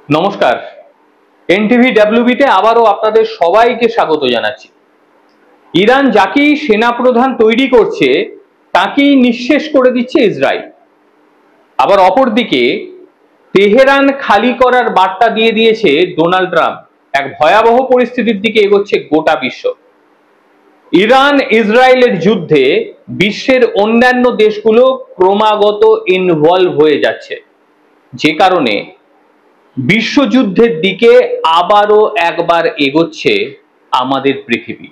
নমস্কার, এনটিভি ডাব্লিউবিতে আবারও আপনাদের সবাইকে স্বাগত জানাচ্ছি। ইরান যাকেই সেনাপ্রধান তৈরি করছে তাকেই নিঃশেষ করে দিচ্ছে ইসরায়েল। আবার অপরদিকে তেহরান খালি করার বার্তা দিয়ে দিয়েছে ডোনাল্ড ট্রাম্প। এক ভয়াবহ পরিস্থিতির দিকে এগোচ্ছে গোটা বিশ্ব। ইরান ইসরায়েলের যুদ্ধে বিশ্বের অন্যান্য দেশগুলো ক্রমাগত ইনভলভ হয়ে যাচ্ছে, যে কারণে বিশ্বযুদ্ধের দিকে আবারও একবার এগোচ্ছে আমাদের পৃথিবী।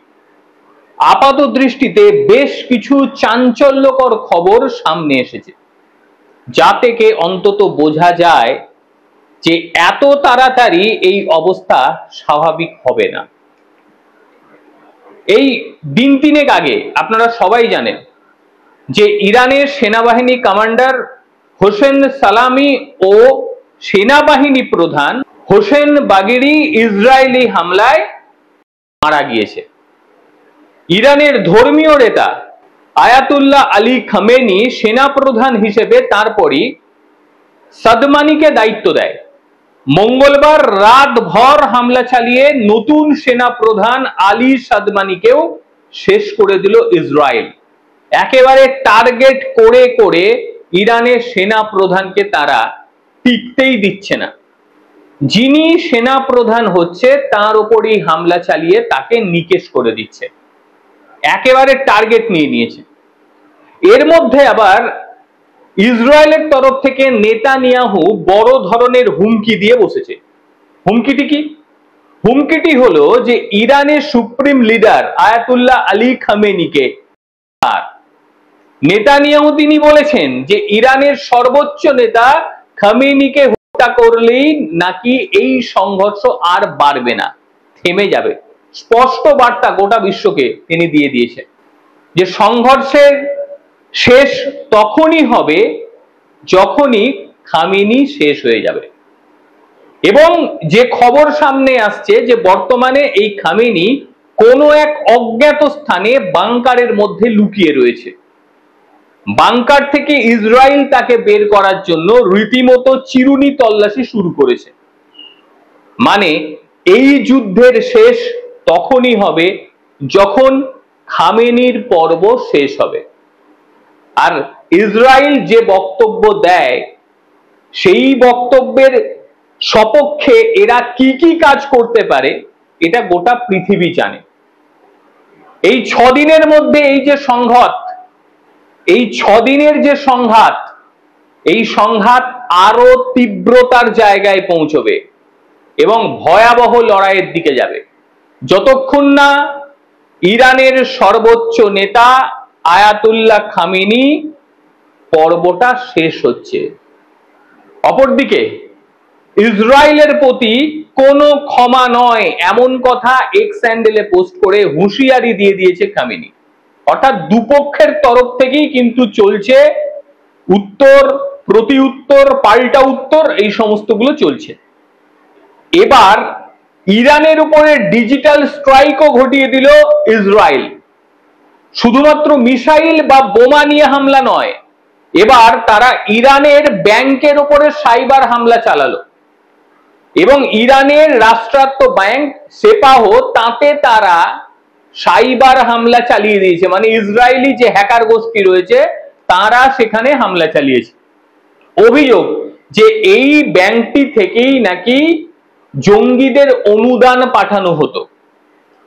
আপাত দৃষ্টিতে বেশ কিছু চাঞ্চল্যকর খবর সামনে এসেছে, যা থেকে অন্তত বোঝা যায় যে এত তাড়াতাড়ি এই অবস্থা স্বাভাবিক হবে না। এই দিন তিনেক আগে আপনারা সবাই জানেন যে ইরানের সেনাবাহিনী কমান্ডার হোসেন সালামি ও সেনাবাহিনী প্রধান হোসেন বাগেরি ইসরায়েলি হামলায় মারা গিয়েছে। ইরানের ধর্মীয় নেতা আয়াতুল্লাহ আলী খামেনি সেনাপ্রধান হিসেবে তারপরই সাদমানিকে দায়িত্ব দেয়। মঙ্গলবার রাতভর হামলা চালিয়ে নতুন সেনাপ্রধান আলী সাদমানিকেও শেষ করে দিল ইসরায়েল। একেবারে টার্গেট করে করে ইরানের সেনাপ্রধানকে তারা টিকতেই দিচ্ছে না। যিনি সেনাপ্রধান হচ্ছে তার উপরই হামলা চালিয়ে তাকে নিকেশ করে দিচ্ছে, একেবারে টার্গেট নিয়ে নিয়েছে। এর মধ্যে আবার ইসরায়েলের তরফ থেকে নেতানিয়াহু বড় ধরনের হুমকি দিয়ে বসেছে। হুমকিটি কি? হুমকিটি হলো যে ইরানের সুপ্রিম লিডার আয়াতুল্লাহ আলী খামেনিকে নেতানিয়াহু তিনি বলেছেন যে ইরানের সর্বোচ্চ নেতা খামেনিকে হত্যা করলেই নাকি এই সংঘর্ষ আর বাড়বে না, থেমে যাবে। স্পষ্ট বার্তা গোটা বিশ্বকে তিনি দিয়ে দিয়েছেন যে সংঘর্ষের শেষ তখনই হবে যখনই খামেনি শেষ হয়ে যাবে। এবং যে খবর সামনে আসছে যে বর্তমানে এই খামেনি কোনো এক অজ্ঞাত স্থানে বাংকারের মধ্যে লুকিয়ে রয়েছে। বাংকার থেকে ইসরায়েল তাকে বের করার জন্য রীতিমতো চিরুনি তল্লাশি শুরু করেছে। মানে এই যুদ্ধের শেষ তখনই হবে যখন খামেনির পর্ব শেষ হবে। আর ইসরায়েল যে বক্তব্য দেয় সেই বক্তব্যের সপক্ষে এরা কি কি কাজ করতে পারে এটা গোটা পৃথিবী জানে। এই 6 দিনের মধ্যে এই যে সংঘাত, এই 6 দিনের যে সংঘাত, এই সংঘাত আরো তীব্রতার জায়গায় পৌঁছবে এবং ভয়াবহ লড়াইয়ের দিকে যাবে যতক্ষণ না ইরানের সর্বোচ্চ নেতা আয়াতুল্লাহ খামেনি পর্বটা শেষ হচ্ছে। অপরদিকে ইসরায়েলের প্রতি কোনো ক্ষমা নয় এমন কথা এক্স হ্যান্ডেলে পোস্ট করে হুঁশিয়ারি দিয়ে দিয়েছে খামেনি। অর্থাৎ দুপক্ষের তরফ থেকেই কিন্তু চলছে উত্তর, প্রতি উত্তর, পাল্টা উত্তর, এই সমস্তগুলো চলছে। এবার ইরানের উপরে ডিজিটাল স্ট্রাইকও ঘটিয়ে দিল ইসরায়েল। শুধুমাত্র মিসাইল বা বোমা নিয়ে হামলা নয়, এবার তারা ইরানের ব্যাংকের উপরে সাইবার হামলা চালালো এবং ইরানের রাষ্ট্রায়ত্ত ব্যাংক সেপাহ তাতে তারা সাইবার হামলা চালিয়ে দিয়েছে। মানে ইসরায়েলি যে হ্যাকার গোষ্ঠী রয়েছে তারা সেখানে হামলা চালিয়েছে। অভিযোগ যে এই ব্যাংকটি থেকেই নাকি জঙ্গিদের অনুদান পাঠানো হতো।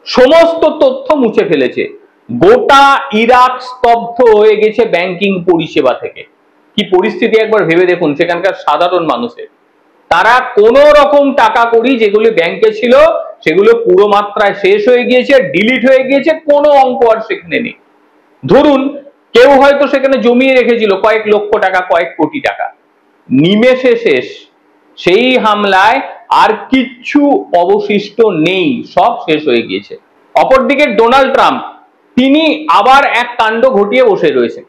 সমস্ত তথ্য মুছে ফেলেছে। গোটা ইরাক স্তব্ধ হয়ে গেছে ব্যাংকিং পরিষেবা থেকে। কি পরিস্থিতি একবার ভেবে দেখুন সেখানকার সাধারণ মানুষের। তারা কোন রকম টাকা কড়ি যেগুলো ব্যাংকে ছিল সেগুলো পুরো মাত্রায় শেষ হয়ে গিয়েছে, ডিলিট হয়ে গিয়েছে, কোনো অঙ্ক আর সেখানে নেই। ধরুন কেউ হয়তো সেখানে জমিয়ে রেখেছিল কয়েক লক্ষ টাকা, কয়েক কোটি টাকা, নিমেষে শেষ। সেই হামলায় আর কিচ্ছু অবশিষ্ট নেই, সব শেষ হয়ে গিয়েছে। অপরদিকে ডোনাল্ড ট্রাম্প তিনি আবার এক কাণ্ড ঘটিয়ে বসে রয়েছেন।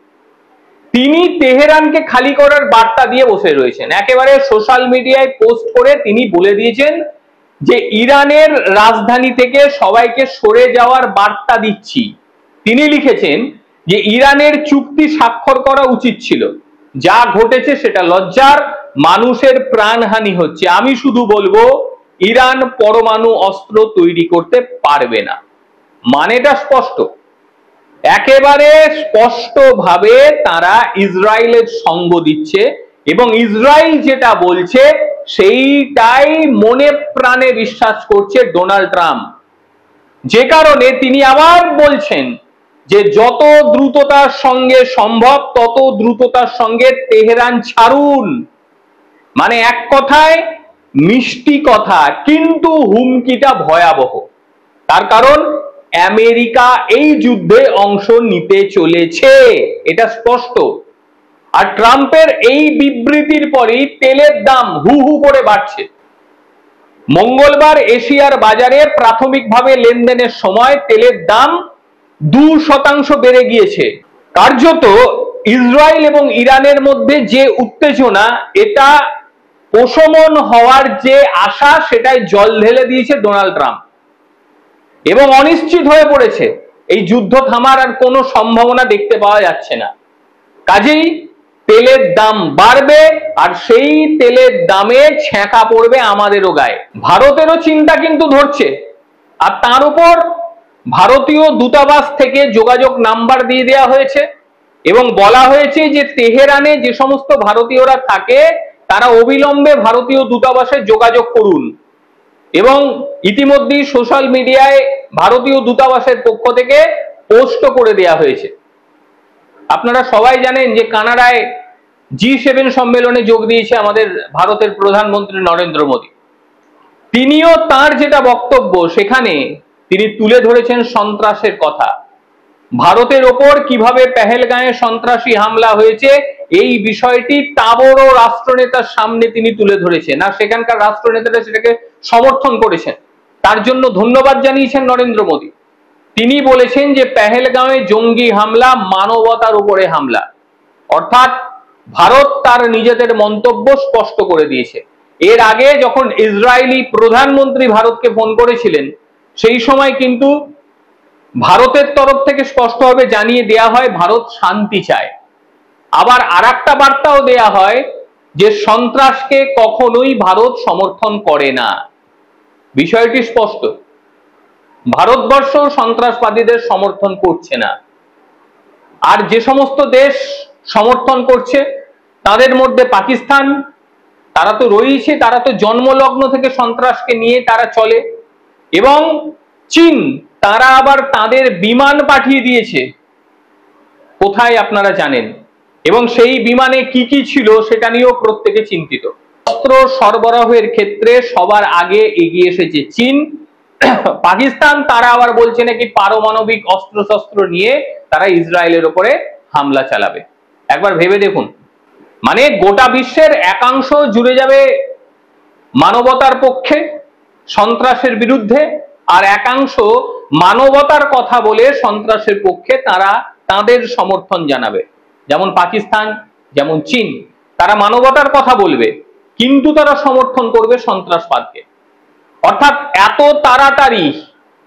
তিনি তেহরানকে খালি করার বার্তা দিয়ে বসে রয়েছেন। একেবারে সোশ্যাল মিডিয়ায় পোস্ট করে তিনি বলে দিয়েছেন যে ইরানের রাজধানী থেকে সবাইকে সরে যাওয়ার বার্তা দিচ্ছি। তিনি লিখেছেন যে ইরানের চুক্তি স্বাক্ষর করা উচিত ছিল, যা ঘটেছে সেটা লজ্জার, মানুষের প্রাণহানি হচ্ছে। আমি শুধু বলবো ইরান পরমাণু অস্ত্র তৈরি করতে পারবে না, মানেটা স্পষ্ট। একেবারে স্পষ্টভাবে তারা ইসরায়েলের সঙ্গ দিচ্ছে এবং ইসরায়েল যেটা বলছে সেইটাই মনে প্রাণে বিশ্বাস করছে ডোনাল্ড ট্রাম্প, যে কারণে তিনি আবার বলছেন যে যত দ্রুততার সঙ্গে সম্ভব তত দ্রুততার সঙ্গে তেহরান ছাড়ুন। মানে এক কথায় মিষ্টি কথা, কিন্তু হুমকিটা ভয়াবহ। তার কারণ আমেরিকা এই যুদ্ধে অংশ নিতে চলেছে, এটা স্পষ্ট। আর ট্রাম্পের এই বিবৃতির পরই তেলের দাম হু হু করে বাড়ছে। মঙ্গলবার এশিয়ার বাজারে প্রাথমিকভাবে লেনদেনের সময় তেলের দাম 2% বেড়ে গিয়েছে। কার্যত ইসরায়েল এবং ইরানের মধ্যে যে উত্তেজনা, এটা প্রশমন হওয়ার যে আশা, সেটাই জল ঢেলে দিয়েছে ডোনাল্ড ট্রাম্প এবং অনিশ্চিত হয়ে পড়েছে। এই যুদ্ধ থামার আর কোনো সম্ভাবনা দেখতে পাওয়া যাচ্ছে না। কাজেই তেলের দাম বাড়বে আর সেই তেলের দামে ছ্যাঁকা পড়বে আমাদেরও গায়ে। ভারতেরও চিন্তা কিন্তু ধরছে, আর তার উপর ভারতীয় দূতাবাস থেকে যোগাযোগ নাম্বার দিয়ে দেওয়া হয়েছে এবং বলা হয়েছে যে তেহরানে যে সমস্ত ভারতীয়রা থাকে তারা অবিলম্বে ভারতীয় দূতাবাসে যোগাযোগ করুন। এবং ইতিমধ্যেই সোশ্যাল মিডিয়ায় ভারতীয় দূতাবাসের পক্ষ থেকে পোস্ট করে দেওয়া হয়েছে। আপনারা সবাই জানেন যে কানাডায় G7 সম্মেলনে যোগ দিয়েছে আমাদের ভারতের প্রধানমন্ত্রী নরেন্দ্র মোদী। তিনিও তার যেটা বক্তব্য, সেখানে তিনি তুলে ধরেছেন সন্ত্রাসের কথা। ভারতের ওপর কিভাবে পেহেলগাঁয়ে সন্ত্রাসী হামলা হয়েছে এই বিষয়টি তাবড় রাষ্ট্রনেতার সামনে তিনি তুলে ধরেছেন, আর সেখানকার রাষ্ট্রনেতারা সেটাকে সমর্থন করেছেন। তার জন্য ধন্যবাদ জানিয়েছেন নরেন্দ্র মোদী। তিনি বলেছেন যে পেহেলগাঁয়ে জঙ্গি হামলা মানবতার উপরে হামলা, অর্থাৎ ভারত তার নিজেদের মন্তব্য স্পষ্ট করে দিয়েছে। এর আগে যখন ইসরায়েলি প্রধানমন্ত্রী ভারতকে ফোন করেছিলেন, সেই সময় কিন্তু ভারতের তরফ থেকে স্পষ্টভাবে জানিয়ে দেয়া হয় ভারত শান্তি চায়। আবার আরেকটা বার্তাও দেয়া হয় যে সন্ত্রাসকে কখনোই ভারত সমর্থন করে না। বিষয়টি স্পষ্ট, ভারতবর্ষ সন্ত্রাসবাদীদের সমর্থন করছে না। আর যে সমস্ত দেশ সমর্থন করছে তাদের মধ্যে পাকিস্তান, তারা তো রয়েছে, তারা তো জন্মলগ্ন থেকে সন্ত্রাসকে নিয়ে তারা চলে, এবং চীন, তারা আবার তাদের বিমান পাঠিয়ে দিয়েছে কোথায় আপনারা জানেন, এবং সেই বিমানে কি কি ছিল সেটা নিয়েও প্রত্যেকে চিন্তিত। অস্ত্র সরবরাহের ক্ষেত্রে সবার আগে এগিয়ে এসেছে চীন। পাকিস্তান, তারা আবার বলছে নাকি পারমাণবিক অস্ত্রশস্ত্র নিয়ে তারা ইসরায়েলের উপরে হামলা চালাবে। একবার ভেবে দেখুন, মানে গোটা বিশ্বের একাংশ জুড়ে যাবে মানবতার পক্ষে সন্ত্রাসের বিরুদ্ধে, আর একাংশ মানবতার কথা বলে সন্ত্রাসের পক্ষে তারা তাদের সমর্থন জানাবে। যেমন পাকিস্তান, যেমন চীন, তারা মানবতার কথা বলবে কিন্তু তারা সমর্থন করবে সন্ত্রাসবাদকে। অর্থাৎ এত তাড়াতাড়ি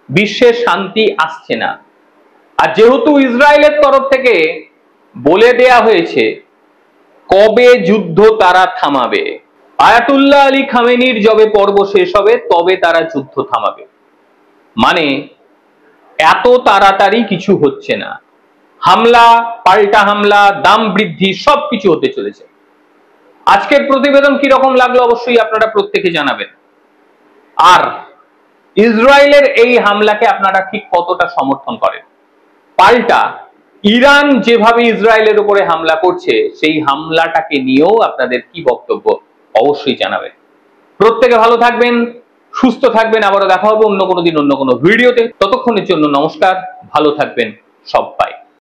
বিশ্বে শান্তি আসছে না। আর যেহেতু ইসরায়েলের তরফ থেকে বলে দেয়া হয়েছে কবে যুদ্ধ তারা থামাবে, আয়াতুল্লাহ আলী খামেনির যবে পর্ব শেষ হবে তবে তারা যুদ্ধ থামাবে, মানে এত তাড়াতাড়ি কিছু হচ্ছে না। হামলা, পাল্টা হামলা, দাম বৃদ্ধি সবকিছু হতে চলেছে। আজকের প্রতিবেদন কিরকম লাগলো অবশ্যই আপনারা প্রত্যেকে জানাবেন। আর ইসরায়েলের এই হামলাকে আপনারা ঠিক কতটা সমর্থন করেন? পাল্টা ইরান যেভাবে ইসরায়েলের উপরে হামলা করছে সেই হামলাটাকে নিয়েও আপনাদের কি বক্তব্য অবশ্যই জানাবেন। প্রত্যেকে ভালো থাকবেন, সুস্থ থাকবেন। আবারও দেখা হবে অন্য কোনো দিন অন্য কোনো ভিডিওতে। ততক্ষণের জন্য নমস্কার, ভালো থাকবেন সবাই।